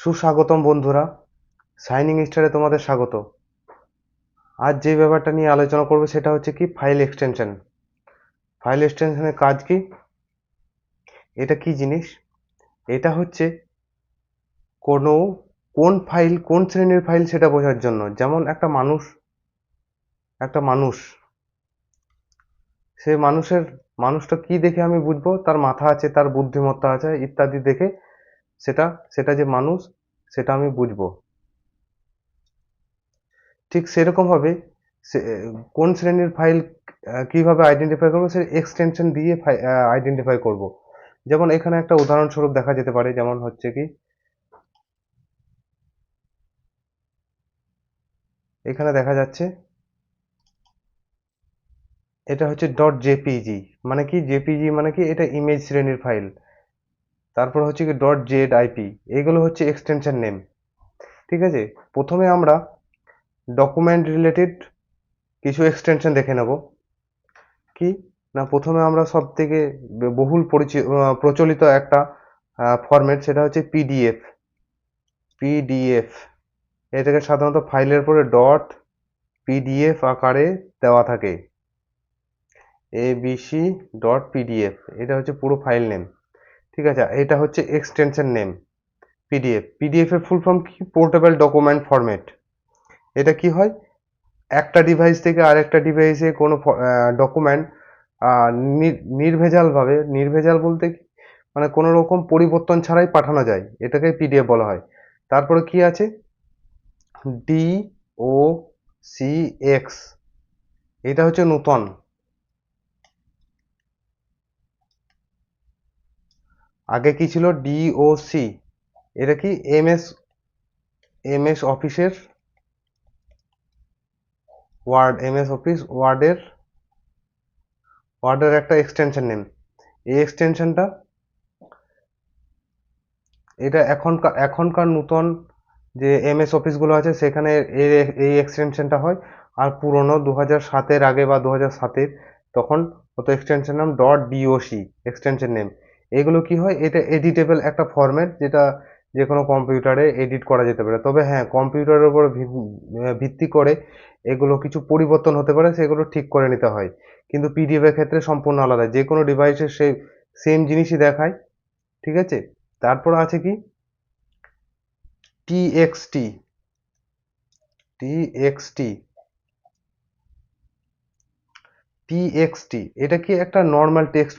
সুস্বাগতম বন্ধুরা, শাইনিং স্টারে তোমাদের স্বাগত। আজ যে ব্যাপারটা নিয়ে আলোচনা করব সেটা হচ্ছে কি ফাইল এক্সটেনশন। ফাইল এক্সটেনশনের কাজ কি? এটা কি জিনিস? এটা হচ্ছে কোনো কোন ফাইল কোন শ্রেণীর ফাইল সেটা বোঝার জন্য। যেমন একটা মানুষ সে মানুষটা কি দেখে আমি বুঝবো তার মাথা আছে, তার বুদ্ধিমত্তা আছে ইত্যাদি দেখে সেটা সেটা যে মানুষ সেটা আমি বুঝবো। ঠিক সেরকম ভাবে কোন শ্রেণীর ফাইল কিভাবে আইডেন্টিফাই করবো সে এক্সটেনশন দিয়ে আইডেন্টিফাই করব। যেমন এখানে একটা উদাহরণস্বরূপ দেখা যেতে পারে, যেমন হচ্ছে কি এখানে দেখা যাচ্ছে এটা হচ্ছে ডট জেপিজি। মানে কি জেপিজি মানে কি এটা ইমেজ শ্রেণীর ফাইল। তারপর হচ্ছে কি ডট জেড আইপি, এগুলো হচ্ছে এক্সটেনশন নেম। ঠিক আছে, প্রথমে আমরা ডকুমেন্ট রিলেটেড কিছু এক্সটেনশন দেখে নেব। কি না, প্রথমে আমরা সব থেকে বহুল প্রচলিত একটা ফরম্যাট, সেটা হচ্ছে পিডিএফ। পিডিএফ এটাকে সাধারণত ফাইলের পরে ডট পিডিএফ আকারে দেওয়া থাকে। এবিসি ডট পিডিএফ এটা হচ্ছে পুরো ফাইল নেম। ঠিক আছে, এটা হচ্ছে এক্সটেনশন নেম পিডিএফ। পিডিএফ এর ফুল ফর্ম কি? Portable document format. এটা কি হয়, একটা ডিভাইস থেকে আরেকটা ডিভাইসে কোনো ডকুমেন্ট নির্ভেজাল বলতে কি মানে কোনো রকম পরিবর্তন ছাড়াই পাঠানো যায়, এটাকে পিডিএফ বলা হয়। তারপরে কি আছে? ডি ও সি এক্স, এটা হচ্ছে নূতন। আগে কি ছিল? ডিওসি, এটা কি এমএস অফিসের এমএস অফিস ওয়ার্ডের একটা এক্সটেনশন নেম। এই এক্সটেনশনটা এটা এখনকার নতুন যে এমএস অফিসগুলো আছে সেখানে এই এক্সটেনশনটা হয়। আর পুরনো 2007-এর আগে বা 2007-এর তখন হতো এক্সটেনশন নাম ডট ডিওসি এক্সটেনশন নেম। এগুলো কি হয়, এটা এডিটেবল একটা ফরম্যাট, যেটা যে কোনো কম্পিউটারে এডিট করা যেতে পারে। তবে হ্যাঁ, কম্পিউটারের উপর ভিত্তি করে এগুলো কিছু পরিবর্তন হতে পারে, সেগুলো ঠিক করে নিতে হয়। কিন্তু পিডিএফ এর ক্ষেত্রে সম্পূর্ণ আলাদা, যে কোনো ডিভাইসে সেই সেম জিনিসই দেখায়। ঠিক আছে, তারপর আছে কি টিএক্সটি। টিএক্সটি টিএক্সটি এটা কি একটা নর্মাল টেক্সট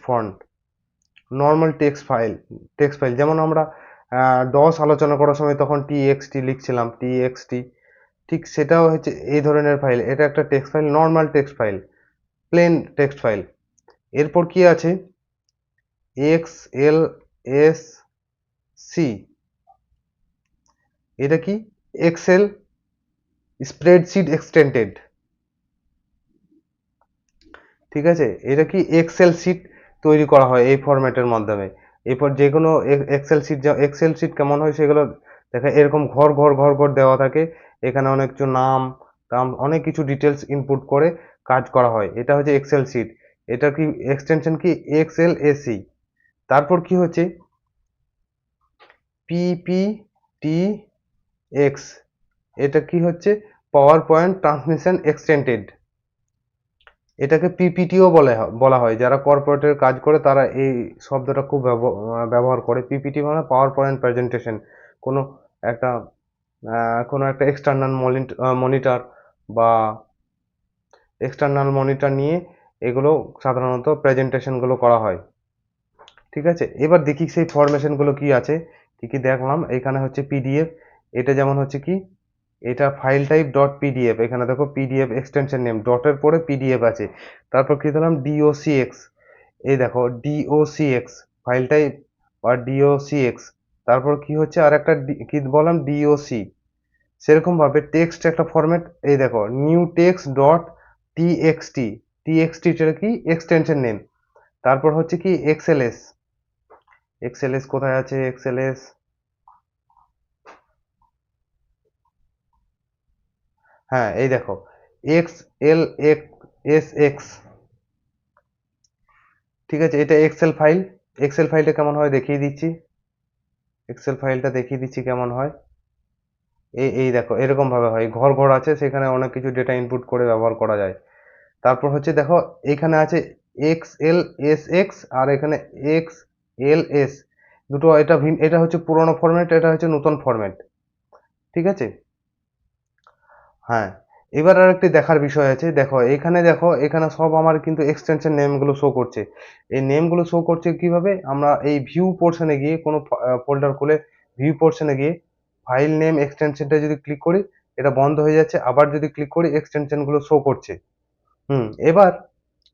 ফাইল। যেমন আমরা ডস আলোচনা করার সময় তখন টিএক্সটি লিখছিলাম, টিএক্সটি। ঠিক সেটাও হচ্ছে এই ধরনের ফাইল। এটা একটা text file, normal text file, plain text file. এরপর কি আছে? এক্সএলএসসি, এটা কি? Excel spreadsheet extended. ঠিক আছে, এটা কি এক্সেল শিট তৈরি করা হয় এই ফরম্যাটের মাধ্যমে। এরপর যে কোনো এক্সেল শিট কেমন হয় সেগুলো দেখা, এরকম ঘর ঘর ঘর ঘর দেওয়া থাকে। এখানে অনেক কিছু নাম টাম অনেক কিছু ডিটেলস ইনপুট করে কাজ করা হয়, এটা হচ্ছে এক্সেল শিট। এটা কি এক্সটেনশন কি? XL AC. তারপর কি হচ্ছে পিপিটি এক্স, এটা কি হচ্ছে? Power point transmission extended. এটাকে পিপিটিও বলা হয়। যারা কর্পোরেটের কাজ করে তারা এই শব্দটা খুব ব্যবহার করে। পিপিটি মানে পাওয়ার পয়েন্ট প্রেজেন্টেশন। কোনো একটা কোনো একটা মনিটর বা এক্সটার্নাল মনিটর নিয়ে এগুলো সাধারণত প্রেজেন্টেশনগুলো করা হয়। ঠিক আছে, এবার দেখি সেই ফরমেশনগুলো কি আছে। কি কি দেখলাম এখানে হচ্ছে পিডিএফ। এটা যেমন হচ্ছে কি, এটা ফাইল টাইপ ডট পিডিএফ। এখানে দেখো পিডিএফ এক্সটেনশন নেম ডটের পরে পিডিএফ আছে। তারপর কি দিলাম? ডিওসিএক্স। এই দেখো ডিওসিএক্স ফাইল টাইপ বা ডিওসিএক্স। তারপর কি হচ্ছে আর একটা কি বললাম? ডিওসি। সেরকম ভাবে টেক্সট একটা ফরম্যাট, এই দেখো new text dot TXT. TXT এটা কি? Extension name. তারপর হচ্ছে কি এক্সএলএস। এক্সএলএস কোথায় আছে? এক্সএলএস, হ্যাঁ এই দেখো এক্স এল এস এক্স। ঠিক আছে, এটা এক্সেল ফাইল। এক্সেল ফাইলটা কেমন হয় দেখিয়ে দিচ্ছি। এক্সেল ফাইলটা দেখিয়ে দিচ্ছি কেমন হয়। এই দেখো এরকম ভাবে হয়, ঘর ঘর আছে, সেখানে অনেক কিছু ডেটা ইনপুট করে ব্যবহার করা যায়। তারপর হচ্ছে দেখো এখানে আছে এক্স এল এস এক্স, আর এখানে এক্স এল এস, দুটো। এটা হচ্ছে পুরোনো ফরম্যাট, এটা হচ্ছে নতুন ফরম্যাট, ঠিক আছে। হ্যাঁ, এবার আর একটি দেখার বিষয় আছে। দেখো এখানে সব আমার কিন্তু এক্সটেনশন নেমগুলো শো করছে। এই নেমগুলো শো করছে কিভাবে? আমরা এই ভিউ পোর্শনে গিয়ে কোনো ফোল্ডার খুলে ভিউ পোর্শনে গিয়ে ফাইল নেম এক্সটেনশনটা যদি ক্লিক করি, এটা বন্ধ হয়ে যাচ্ছে। আবার যদি ক্লিক করি, এক্সটেনশনগুলো শো করছে। হুম,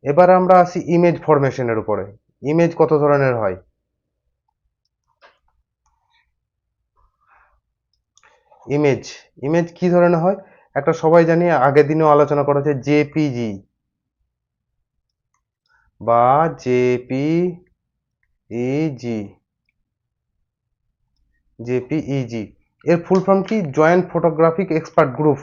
এবার আমরা আসি ইমেজ ফরমেশনের উপরে। ইমেজ কত ধরনের হয়? ইমেজ ইমেজ কি ধরনের হয়? একটা সবাই জানি, আগের দিনেও আলোচনা করা হয়েছে, জেপিজি বা জেপিইজি। জেপিইজি এর ফুল ফর্ম কি? Joint photographic expert group.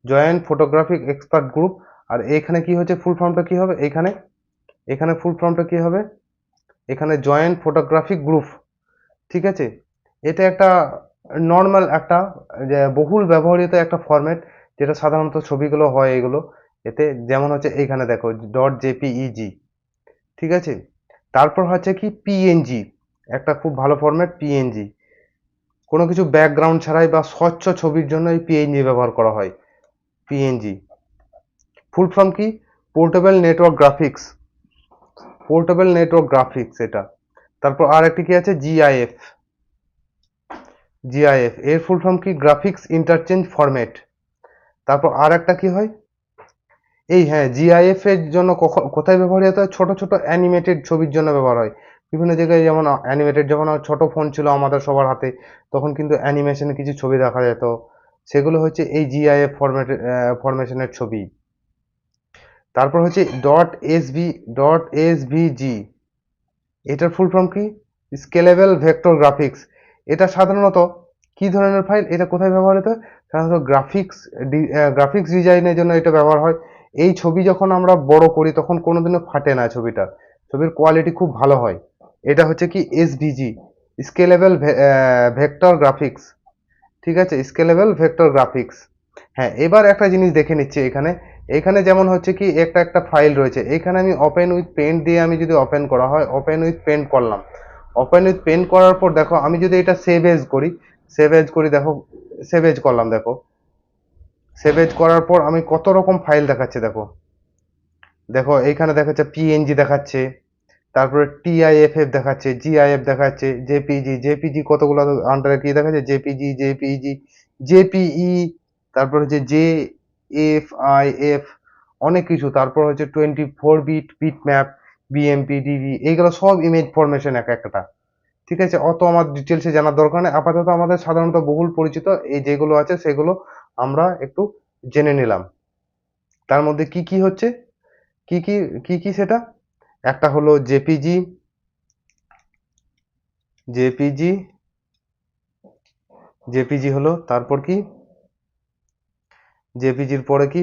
Joint photographic expert group. আর এখানে কি হচ্ছে, ফুল ফর্মটা কি হবে? এখানে ফুল ফর্মটা কি হবে? এখানে জয়েন্ট ফটোগ্রাফিক গ্রুপ, ঠিক আছে। এটা একটা নর্মাল একটা যে বহুল ব্যবহৃত একটা ফরম্যাট, যেটা সাধারণত ছবিগুলো হয় এগুলো এতে। যেমন হচ্ছে এইখানে দেখো ডট জেপিইজি, ঠিক আছে। তারপর হচ্ছে কি পিএনজি, একটা খুব ভালো ফরম্যাট পিএনজি। কোনো কিছু ব্যাকগ্রাউন্ড ছাড়াই বা স্বচ্ছ ছবির জন্য এই পিএনজি ব্যবহার করা হয়। পিএনজি ফুল ফর্ম কি? Portable network graphics. Portable network graphics এটা। তারপর আর একটি কি আছে? জিআইএফ। জিআইএফ এর ফুল ফর্ম কি? Graphics interchange format. তারপর আর একটা কি হয়? হ্যাঁ, জিআইএফ এর জন্য কোথায় ব্যবহৃত হয়? ছোট ছোট অ্যানিমেটেড ছবির জন্য ব্যবহার হয় বিভিন্ন জায়গায়। যেমন অ্যানিমেটেড, যখন ছোট ফোন ছিল আমাদের সবার হাতে, তখন কিন্তু অ্যানিমেশনে কিছু ছবি দেখা যেত, সেগুলো হচ্ছে এই জিআইএফ ফরমেশনের ছবি। তারপর হচ্ছে ডট এসভিজি। এটার ফুল ফর্ম কি? Scalable vector graphics. এটা সাধারণত কি ধরনের ফাইল? এটা কোথায় ব্যবহৃত হয়? সাধারণত গ্রাফিক্স ডিজাইনের জন্য এটা ব্যবহার হয়। এই ছবি যখন আমরা বড় করি তখন কোনোদিনও ফাটে না ছবিটা, ছবির কোয়ালিটি খুব ভালো হয়। এটা হচ্ছে কি? এসভিজি, স্কেলেবল ভেক্টর গ্রাফিক্স, ঠিক আছে। Scalable vector graphics. হ্যাঁ, এবার একটা জিনিস দেখে নিচ্ছি এখানে। এখানে যেমন হচ্ছে কি একটা একটা ফাইল রয়েছে, এখানে আমি ওপেন উইথ পেন্ট দিয়ে, আমি যদি ওপেন করা হয়, ওপেন উইথ পেন্ট করলাম। ওপেন উইথ পেন্ট করার পর দেখো, আমি যদি এটা সেভ এজ করি দেখো, সেভ এজ করলাম দেখো। সেভ এজ করার পর আমি কত রকম ফাইল দেখাচ্ছে দেখো। দেখো এইখানে দেখাচ্ছে পিএনজি দেখাচ্ছে, তারপরে টিআইএফএফ দেখাচ্ছে, জিআইএফ দেখাচ্ছে, জেপিজি কতগুলো আন্ডারে কি দেখাচ্ছে, জেপিই, তারপর হচ্ছে জেএফআইএফ, অনেক কিছু। তারপর হচ্ছে 24 বিট ম্যাপ, বিএমপি ডিবি, এইগুলো সব ইমেজ ফরমেশন এক একটা, ঠিক আছে। অত আমার ডিটেলসে জানার দরকার নেই। আপাতত আমাদের সাধারণত বহুল পরিচিত এই যেগুলো আছে সেগুলো আমরা একটু জেনে নিলাম। তার মধ্যে কি কি হচ্ছে, কি কি কি সেটা? একটা হলো জেপিজি, জেপিজি জেপিজি হলো। তারপর কি? জেপিজির পরে কি?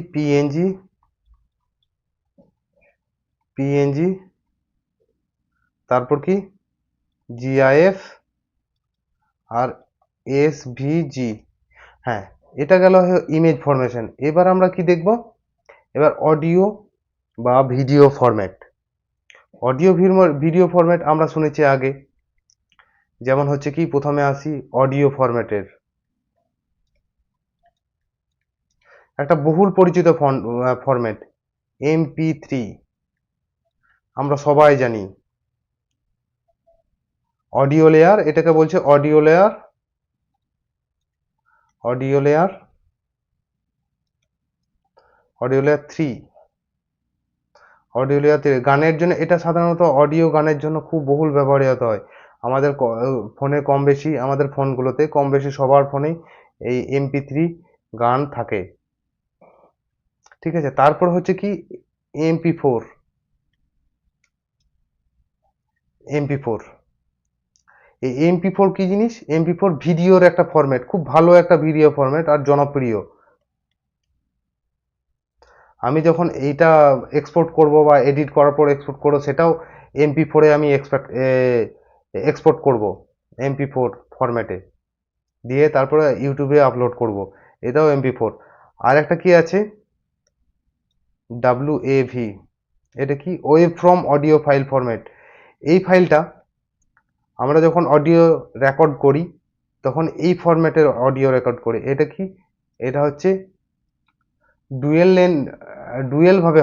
পিএনজি, তারপর কি? জিআইএফ, আর এসভিজি। হ্যাঁ, এটা গেল ইমেজ ফরমেশন। এবার আমরা কি দেখব? এবার অডিও বা video format. Audio video format আমরা শুনেছি আগে। যেমন হচ্ছে কি, প্রথমে আসি অডিও ফরম্যাটের। একটা বহুল পরিচিত ফরম্যাট MP3, আমরা সবাই জানি। অডিও লেয়ার, এটাকে বলছে audio layer. Audio layer audio layer 3। Audio layer 3 গানের জন্য। এটা সাধারণত অডিও গানের জন্য খুব বহুল ব্যবহৃত হয়। আমাদের ফোনে কম বেশি, আমাদের ফোনগুলোতে কম বেশি সবার ফোনেই এই MP3 গান থাকে, ঠিক আছে। তারপর হচ্ছে কি? MP4। MP4 এই MP4 কি জিনিস? MP4 ভিডিওর একটা ফরম্যাট, খুব ভালো একটা ভিডিও ফরম্যাট আর জনপ্রিয়। আমি যখন এইটা এক্সপোর্ট করব বা এডিট করার পর এক্সপোর্ট করব, সেটাও MP4 এ আমি এক্সপোর্ট করব। MP4 ফরম্যাটে, দিয়ে তারপরে ইউটিউবে আপলোড করব, এটাও MP4। আর একটা কি আছে, WAV, এটা কি, wave from audio file format. এই ফাইলটা আমরা যখন অডিও রেকর্ড করি তখন এই ফরম্যাটের অডিও রেকর্ড করি। এটা কি, এটা হচ্ছে ডুয়েল ভাবে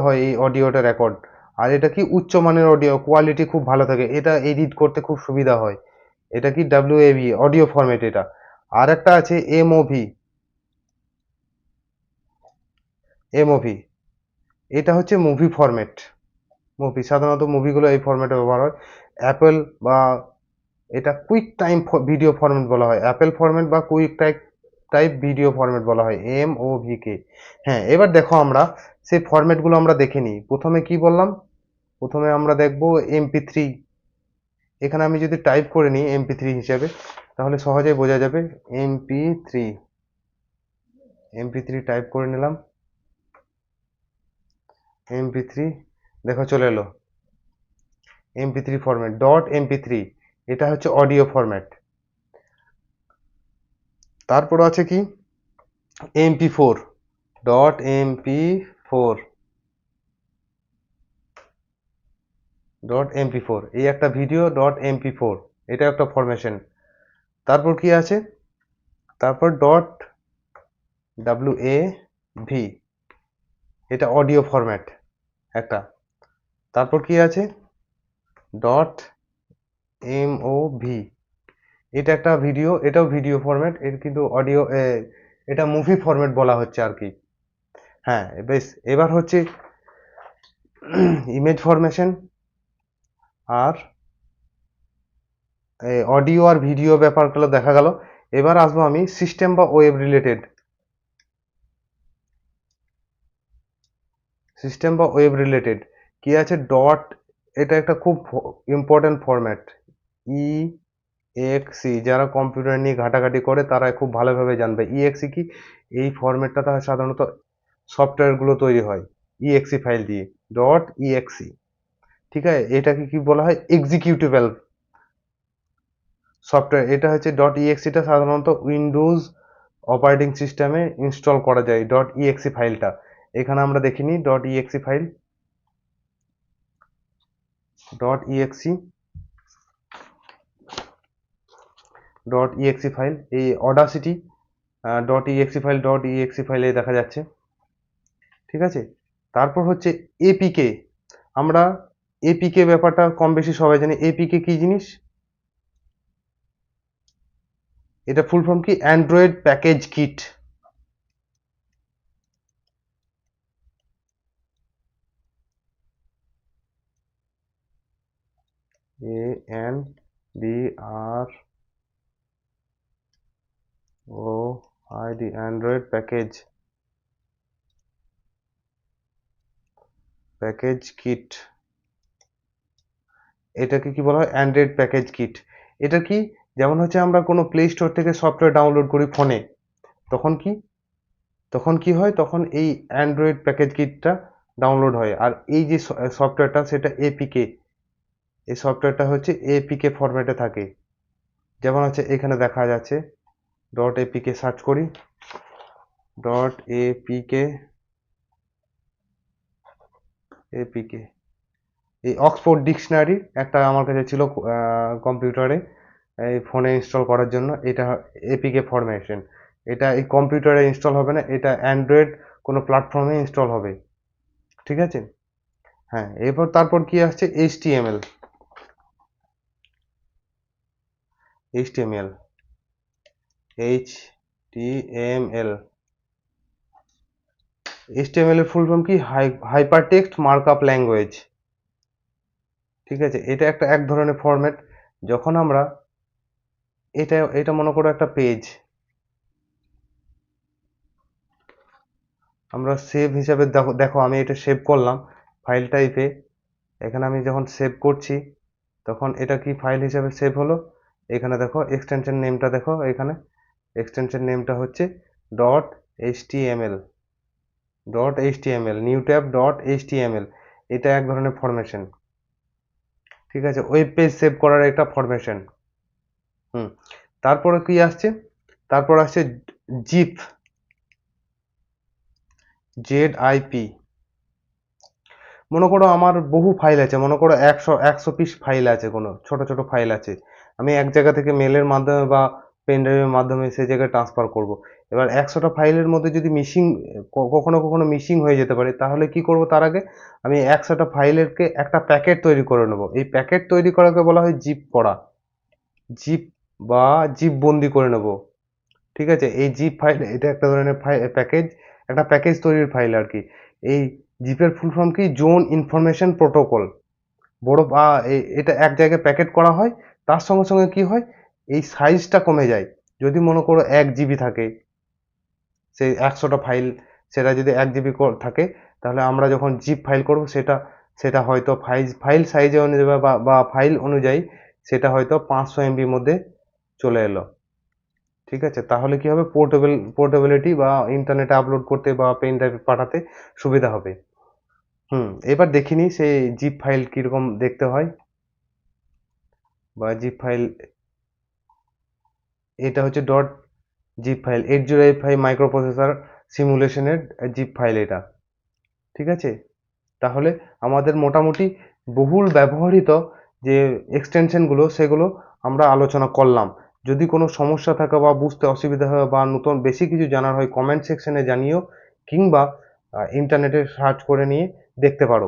হয়, এই অডিওটা রেকর্ড। আর এটা কি উচ্চমানের অডিও, কোয়ালিটি খুব ভালো থাকে, এটা এডিট করতে খুব সুবিধা হয়। এটা কি WAV অডিও ফরম্যাট এটা। আর একটা আছে MOV, এটা হচ্ছে মুভি ফরম্যাট। সাধারণত মুভিগুলো এই ফরম্যাটে ব্যবহার হয়। অ্যাপেল বা এটা কুইক টাইম ভিডিও ফরম্যাট বলা হয়, অ্যাপেল ফরম্যাট বা কুইক টাইপ ভিডিও ফরম্যাট বলা হয়, MOV কে। হ্যাঁ, এবার দেখো আমরা সেই ফরম্যাটগুলো আমরা দেখে নিই। প্রথমে কি বললাম, প্রথমে আমরা দেখব MP3। এখানে আমি যদি টাইপ করে নিই MP3 হিসেবে, তাহলে সহজেই বোঝা যাবে। MP3 টাইপ করে নিলাম, MP3, দেখো চলে এলো MP3 ফরম্যাট, .mp3, এটা হচ্ছে অডিও ফরম্যাট। তারপর আছে কি MP4, .mp4, এই একটা ভিডিও .mp4, এটা একটা ফরমেশন। তারপর কি আছে, তারপর .wav, এটা অডিও ফরম্যাট একটা। তারপর কি আছে .mov, এটা একটা ভিডিও, এটাও ভিডিও ফরম্যাট, এর কিন্তু অডিও, এটা মুভি ফরম্যাট বলা হচ্ছে আর কি। হ্যাঁ, বেশ, এবার হচ্ছে ইমেজ ফরমেশন আর অডিও আর ভিডিও ব্যাপারগুলো দেখা গেল। এবার আসবো আমি সিস্টেম বা ওয়েব রিলেটেড। কি আছে এটা একটা খুব ইম্পর্টেন্ট ফরম্যাট, EXE। যারা কম্পিউটার নিয়ে ঘাটাঘাটি করে তারা খুব ভালোভাবে জানবে EXE কি। এই ফরম্যাটটা সাধারণত সফটওয়্যারগুলো তৈরি হয় EXE ফাইল দিয়ে, .exe। ঠিক আছে, এটাকে কি বলা হয়, এক্সিকিউটেবল সফটওয়্যার। এটা হচ্ছে .exe, টা সাধারণত উইন্ডোজ অপারেটিং সিস্টেমে ইনস্টল করা যায় .exe ফাইলটা। এখানে আমরা দেখিনি .exe ফাইল, .exe ফাইল, এই অডাসিটি .exe ফাইলে দেখা যাচ্ছে। ঠিক আছে, তারপর হচ্ছে APK। আমরা APK ব্যাপারটা কম বেশি সবাই জানি। APK কি জিনিস, এটা ফুল ফর্ম কি, Android package kit. ANDROID, Android package kit. এটাকে কি বলা হয়, অ্যান্ড্রয়েড প্যাকেজ কিট। এটা কি, যেমন হচ্ছে আমরা কোনো প্লে স্টোর থেকে সফটওয়্যার ডাউনলোড করি ফোনে, তখন কি হয়, তখন এই অ্যান্ড্রয়েড প্যাকেজ কিটটা ডাউনলোড হয়। আর এই যে সফটওয়্যারটা, সেটা APK, এই সফটওয়্যারটা হচ্ছে APK ফরম্যাটে থাকে। যেমন হচ্ছে এখানে দেখা যাচ্ছে .apk, সার্চ করি .apk, এই অক্সফোর্ড ডিকশনারি একটা আমার কাছে ছিল কম্পিউটারে, এই ফোনে ইনস্টল করার জন্য। এটা APK ফরম্যাশন, এটা এই কম্পিউটারে ইনস্টল হবে না, এটা অ্যান্ড্রয়েড কোনো প্ল্যাটফর্মে ইনস্টল হবে। ঠিক আছে, হ্যাঁ। এরপর তারপর কি আসছে, HTML। HTML এর ফুল ফর্ম কি, হাইপারটেক্সট মার্কআপ ল্যাঙ্গুয়েজ। ঠিক আছে, এটা এক ধরনের ফরম্যাট। যখন আমরা এটা মনে করো একটা পেজ, আমরা সেভ হিসাবে দেখো আমি এটা সেভ করলাম ফাইল টাইপে। এখানে আমি যখন সেভ করছি তখন এটা কি ফাইল হিসাবে সেভ হলো। এখানে দেখো এক্সটেনশন নেমটা, দেখো এখানে এক্সটেনশন নেমটা হচ্ছে .html, নিউ ট্যাব .html। এটা এক ধরনের ফরমেশন। ঠিক আছে, ওয়েব পেজ সেভ করার একটা ফরমেশন। হুম, তারপরে কি আসছে, তারপর আসছে জিপ, ZIP। মনে করো আমার বহু ফাইল আছে, মনে করো 100 পিস ফাইল আছে, কোনো ছোট ছোট ফাইল আছে, আমি এক জায়গা থেকে মেলের মাধ্যমে বা পেন ড্রাইভের মাধ্যমে সেই জায়গায় ট্রান্সফার করব। এবার 100টা ফাইলের মধ্যে যদি মিসিং, কখনো কখনো মিসিং হয়ে যেতে পারে, তাহলে কি করব, তার আগে আমি 100টা ফাইলেরকে একটা প্যাকেট তৈরি করে নেব। এই প্যাকেট তৈরি করাকে বলা হয় জিপ করা, জিপ বা জিপ বন্দি করে নেব। ঠিক আছে, এই জিপ ফাইল এটা একটা ধরনের প্যাকেজ, একটা প্যাকেজ তৈরির ফাইল আর কি। এই জিপের ফুল ফর্ম কি, জোন ইনফরমেশন প্রোটোকল। বড় বা এটা এক জায়গায় প্যাকেট করা হয়, তার সঙ্গে সঙ্গে কি হয়, এই সাইজটা কমে যায়। যদি মনে করো 1 GB থাকে, সেই 100টা ফাইল, সেটা যদি 1 GB থাকে, তাহলে আমরা যখন জিপ ফাইল করব, সেটা সেটা হয়তো ফাইল সাইজ অনুযায়ী বা ফাইল অনুযায়ী সেটা হয়তো 500 MB মধ্যে চলে এলো। ঠিক আছে, তাহলে কি হবে, পোর্টেবিলিটি বা ইন্টারনেটে আপলোড করতে বা পেন ড্রাইভে পাঠাতে সুবিধা হবে। এবার দেখিনি সেই জিপ ফাইল কিরকম দেখতে হয়, বা জিপ ফাইল, এটা হচ্ছে dot zip file, 8085 microprocessor সিমুলেশনের জিপ ফাইল এটা। ঠিক আছে, তাহলে আমাদের মোটামুটি বহুল ব্যবহৃত যে এক্সটেনশনগুলো, সেগুলো আমরা আলোচনা করলাম। যদি কোনো সমস্যা থাকে বা বুঝতে অসুবিধা হয় বা নতুন বেশি কিছু জানার হয়, কমেন্ট সেকশনে জানিও, কিংবা ইন্টারনেটে সার্চ করে নিয়ে দেখতে পারো।